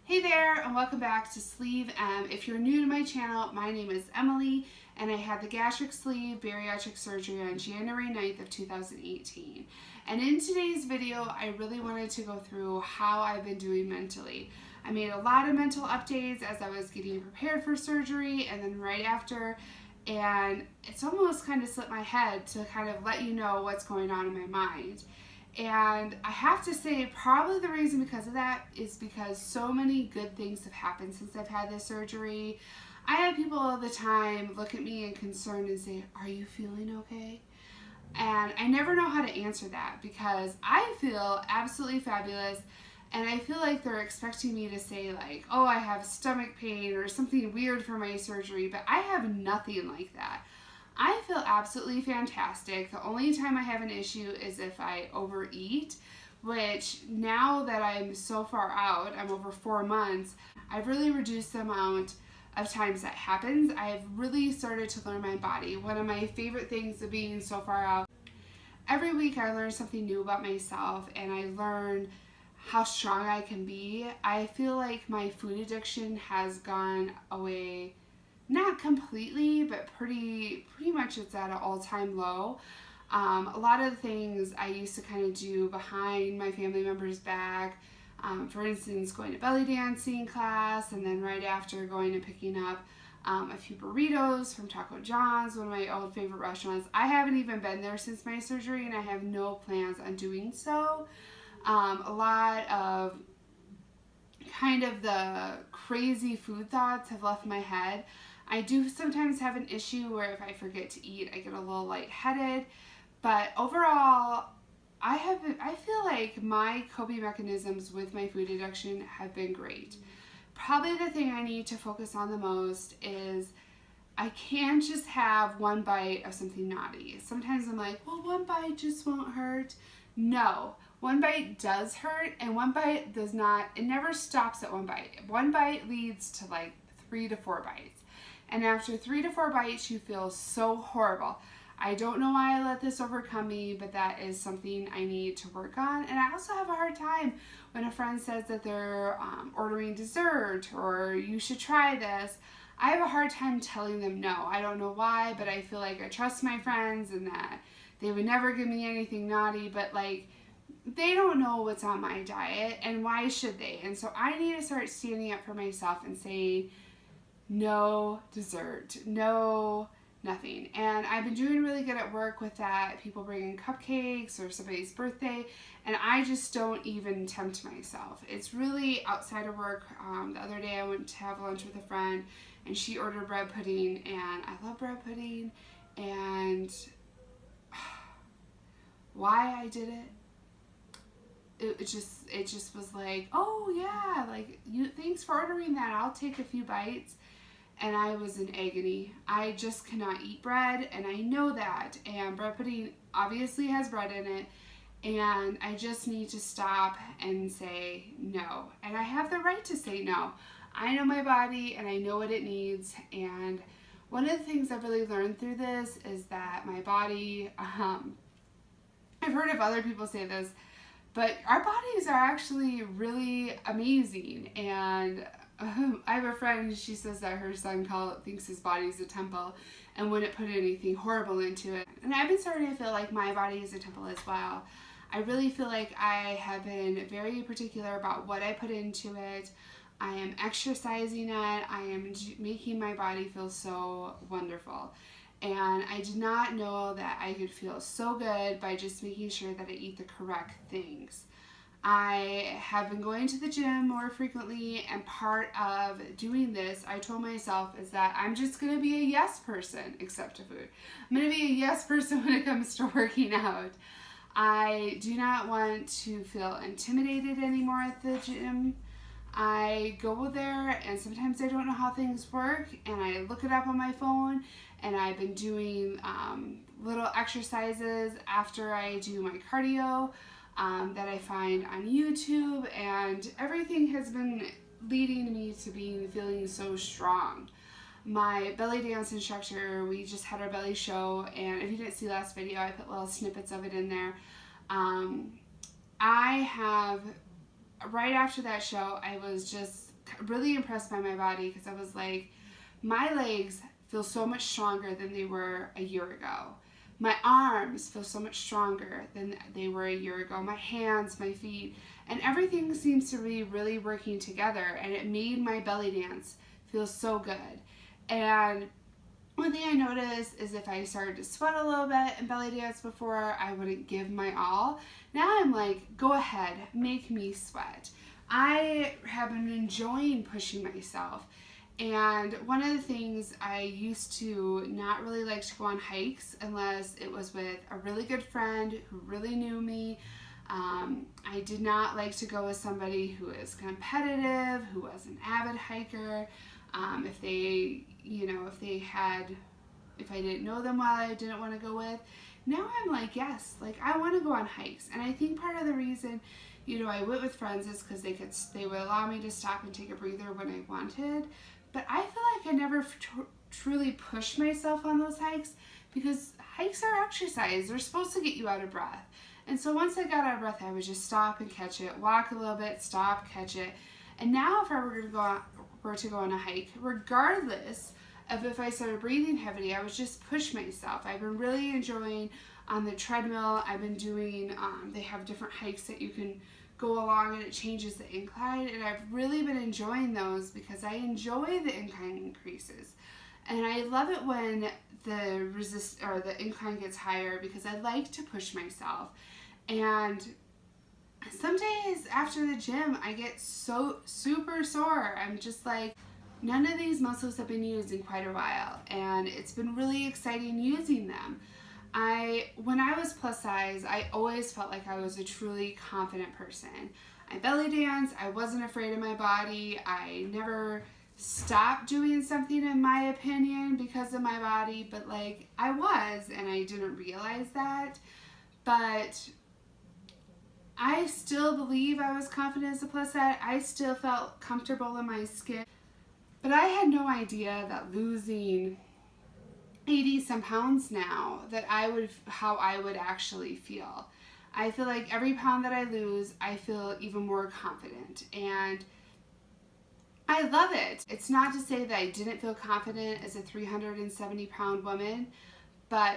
Hey there, and welcome back to Sleeve M. If you're new to my channel, my name is Emily, and I had the gastric sleeve bariatric surgery on January 9th of 2018. And in today's video, I really wanted to go through how I've been doing mentally. I made a lot of mental updates as I was getting prepared for surgery and then right after, and it's almost kind of slipped my head to kind of let you know what's going on in my mind. And I have to say, probably the reason because of that is because so many good things have happened since I've had this surgery. I have people all the time look at me and concerned and say, "Are you feeling okay?" And I never know how to answer that because I feel absolutely fabulous, and I feel like they're expecting me to say like, "Oh, I have stomach pain or something weird for my surgery," but I have nothing like that. I feel absolutely fantastic. The only time I have an issue is if I overeat, which now that I'm so far out, I'm over 4 months, I've really reduced the amount of times that happens. I've really started to learn my body. One of my favorite things of being so far out, every week I learn something new about myself and I learn how strong I can be. I feel like my food addiction has gone away. Not completely, but pretty much it's at an all-time low. A lot of the things I used to kind of do behind my family members' back, for instance, going to belly dancing class, and then right after going and picking up a few burritos from Taco John's, one of my old favorite restaurants. I haven't even been there since my surgery, and I have no plans on doing so. A lot of kind of the crazy food thoughts have left my head. I do sometimes have an issue where if I forget to eat, I get a little lightheaded, but overall, I feel like my coping mechanisms with my food addiction have been great. Probably the thing I need to focus on the most is I can't just have one bite of something naughty. Sometimes I'm like, well, one bite just won't hurt. No, one bite does hurt, and one bite does not. It never stops at one bite. One bite leads to like 3 to 4 bites. And after 3 to 4 bites, you feel so horrible. I don't know why I let this overcome me, but that is something I need to work on. And I also have a hard time when a friend says that they're ordering dessert or you should try this. I have a hard time telling them no. I don't know why, but I feel like I trust my friends and that they would never give me anything naughty, but like they don't know what's on my diet and why should they? And so I need to start standing up for myself and saying, no dessert, no nothing. And I've been doing really good at work with that. People bring in cupcakes or somebody's birthday, and I just don't even tempt myself. It's really outside of work. The other day I went to have lunch with a friend, and she ordered bread pudding, and I love bread pudding, and why I did it just was like, oh yeah, like thanks for ordering that, I'll take a few bites. And I was in agony. I just cannot eat bread, and I know that, and bread pudding obviously has bread in it, and I just need to stop and say no. And I have the right to say no. I know my body and I know what it needs, and one of the things I've really learned through this is that my body, I've heard of other people say this, but our bodies are actually really amazing. And I have a friend, she says that her son thinks his body's a temple and wouldn't put anything horrible into it. And I've been starting to feel like my body is a temple as well. I really feel like I have been very particular about what I put into it. I am exercising it. I am making my body feel so wonderful. And I did not know that I could feel so good by just making sure that I eat the correct things. I have been going to the gym more frequently, and part of doing this, I told myself, is that I'm just going to be a yes person, except to food. I'm going to be a yes person when it comes to working out. I do not want to feel intimidated anymore at the gym. I go there and sometimes I don't know how things work, and I look it up on my phone, and I've been doing little exercises after I do my cardio that I find on YouTube, and everything has been leading me to feeling so strong. My belly dance instructor, we just had our belly show, and if you didn't see last video, I put little snippets of it in there. I have, right after that show, I was just really impressed by my body because I was like, my legs feel so much stronger than they were a year ago. My arms feel so much stronger than they were a year ago. My hands, my feet, and everything seems to be really working together, and it made my belly dance feel so good. And one thing I noticed is if I started to sweat a little bit in belly dance before, I wouldn't give my all. Now I'm like, go ahead, make me sweat. I have been enjoying pushing myself. And one of the things I used to not really like to go on hikes unless it was with a really good friend who really knew me. I did not like to go with somebody who is competitive, who was an avid hiker. If I didn't know them well, I didn't want to go with. Now I'm like, yes, like I want to go on hikes. And I think part of the reason, I went with friends is because they would allow me to stop and take a breather when I wanted. But I feel like I never truly pushed myself on those hikes because hikes are exercise. They're supposed to get you out of breath. And so once I got out of breath, I would just stop and catch it, walk a little bit, stop, catch it. And now if I were to go on a hike, regardless of if I started breathing heavily, I would just push myself. I've been really enjoying on the treadmill. I've been doing, they have different hikes that you can go along and it changes the incline, and I've really been enjoying those because I enjoy the incline increases. And I love it when the incline gets higher because I like to push myself. And some days after the gym, I get so super sore. I'm just like, none of these muscles have been used in quite a while, and it's been really exciting using them. When I was plus size, I always felt like I was a truly confident person. I belly danced, I wasn't afraid of my body, I never stopped doing something in my opinion because of my body, but like I was, and I didn't realize that. But I still believe I was confident as a plus size. I still felt comfortable in my skin. But I had no idea that losing 80 some pounds now, how I would actually feel. I feel like every pound that I lose, I feel even more confident, and I love it. It's not to say that I didn't feel confident as a 370 pound woman, but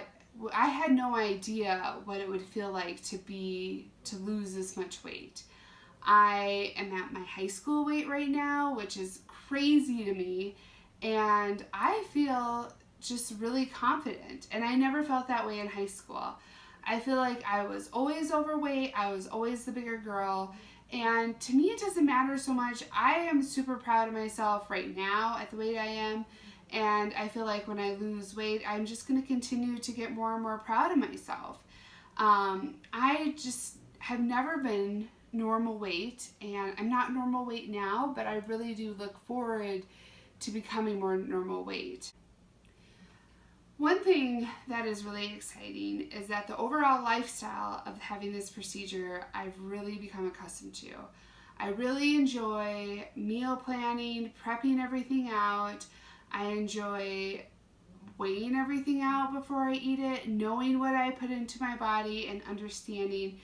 I had no idea what it would feel like to lose this much weight. I am at my high school weight right now, which is crazy to me, and I feel just really confident, and I never felt that way in high school. I feel like I was always overweight, I was always the bigger girl, and to me it doesn't matter so much. I am super proud of myself right now at the weight I am, and I feel like when I lose weight, I'm just going to continue to get more and more proud of myself. I just have never been normal weight, and I'm not normal weight now, but I really do look forward to becoming more normal weight. One thing that is really exciting is that the overall lifestyle of having this procedure, I've really become accustomed to. I really enjoy meal planning, prepping everything out. I enjoy weighing everything out before I eat it, knowing what I put into my body, and understanding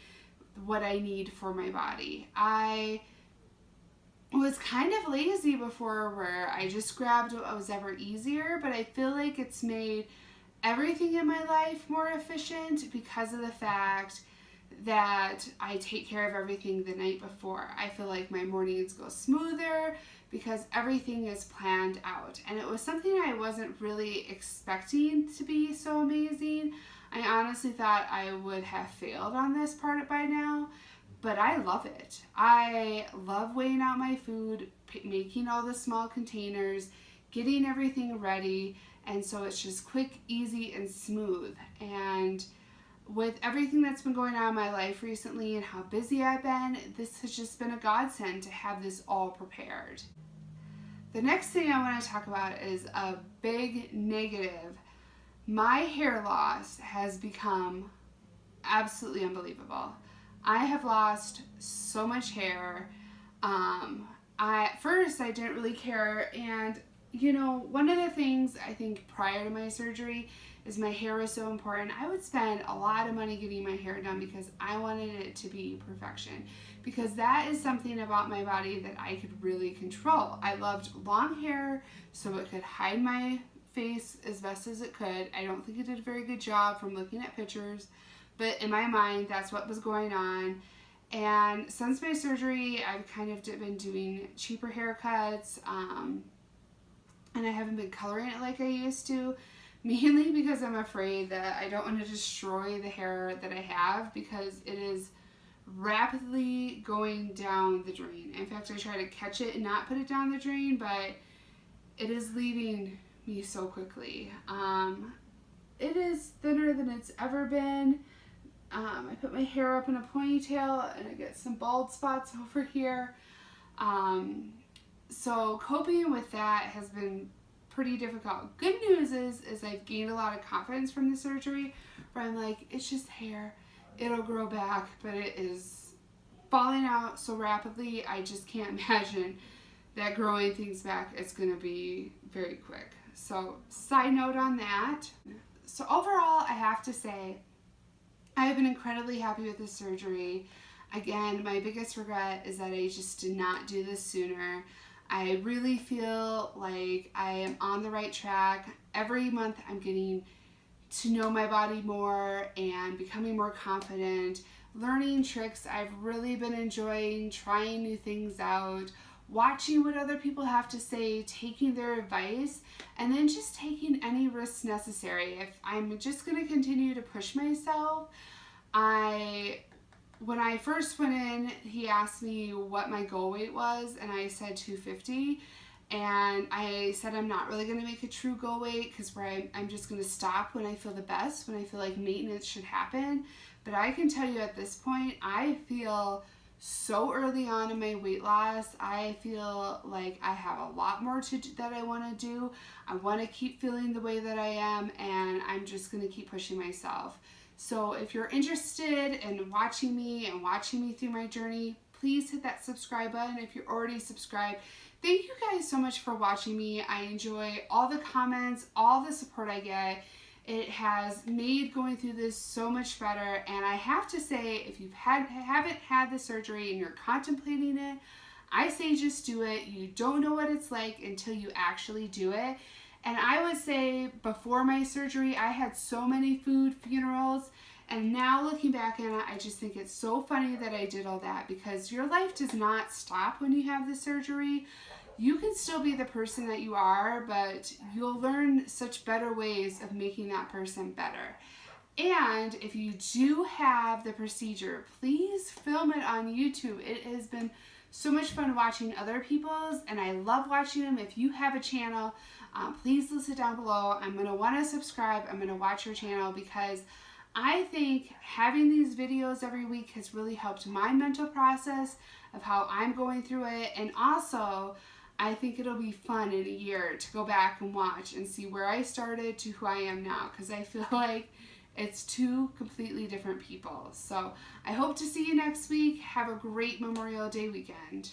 what I need for my body. I was kind of lazy before, where I just grabbed what was ever easier, but I feel like it's made everything in my life more efficient because of the fact that I take care of everything the night before. I feel like my mornings go smoother because everything is planned out. And it was something I wasn't really expecting to be so amazing. I honestly thought I would have failed on this part by now, but I love it. I love weighing out my food, making all the small containers, getting everything ready, and so it's just quick, easy, and smooth. And with everything that's been going on in my life recently and how busy I've been, this has just been a godsend to have this all prepared. The next thing I want to talk about is a big negative. My hair loss has become absolutely unbelievable. I have lost so much hair. At first I didn't really care, and one of the things I think prior to my surgery is my hair was so important. I would spend a lot of money getting my hair done because I wanted it to be perfection, because that is something about my body that I could really control. I loved long hair so it could hide my face as best as it could. I don't think it did a very good job from looking at pictures, but in my mind that's what was going on. And since my surgery, I've kind of been doing cheaper haircuts, and I haven't been coloring it like I used to, mainly because I'm afraid that I don't want to destroy the hair that I have, because it is rapidly going down the drain. In fact, I try to catch it and not put it down the drain, but it is leaving me so quickly. It is thinner than it's ever been. I put my hair up in a ponytail and I get some bald spots over here. So coping with that has been pretty difficult. Good news is I've gained a lot of confidence from the surgery, where I'm like, it's just hair, it'll grow back, but it is falling out so rapidly, I just can't imagine that growing things back is going to be very quick. So side note on that. So overall, I have to say, I have been incredibly happy with this surgery. Again, my biggest regret is that I just did not do this sooner. I really feel like I am on the right track. Every month I'm getting to know my body more and becoming more confident, learning tricks. I've really been enjoying trying new things out, watching what other people have to say, taking their advice, and then just taking any risks necessary. If I'm just going to continue to push myself, when I first went in, he asked me what my goal weight was, and I said 250. And I said I'm not really going to make a true goal weight, because I'm just going to stop when I feel the best, when I feel like maintenance should happen. But I can tell you at this point, I feel so early on in my weight loss. I feel like I have a lot more to do that I want to do. I want to keep feeling the way that I am, and I'm just going to keep pushing myself. So if you're interested in watching me and watching me through my journey, please hit that subscribe button if you're already subscribed. Thank you guys so much for watching me. I enjoy all the comments, all the support I get. It has made going through this so much better. And I have to say, if you haven't had the surgery and you're contemplating it, I say just do it. You don't know what it's like until you actually do it. And I would say before my surgery, I had so many food funerals. And now looking back on it, I just think it's so funny that I did all that, because your life does not stop when you have the surgery. You can still be the person that you are, but you'll learn such better ways of making that person better. And if you do have the procedure, please film it on YouTube. It has been so much fun watching other people's, and I love watching them. If you have a channel, please list it down below. I'm going to want to subscribe. I'm going to watch your channel, because I think having these videos every week has really helped my mental process of how I'm going through it. And also, I think it'll be fun in a year to go back and watch and see where I started to who I am now, because I feel like it's two completely different people. So I hope to see you next week. Have a great Memorial Day weekend.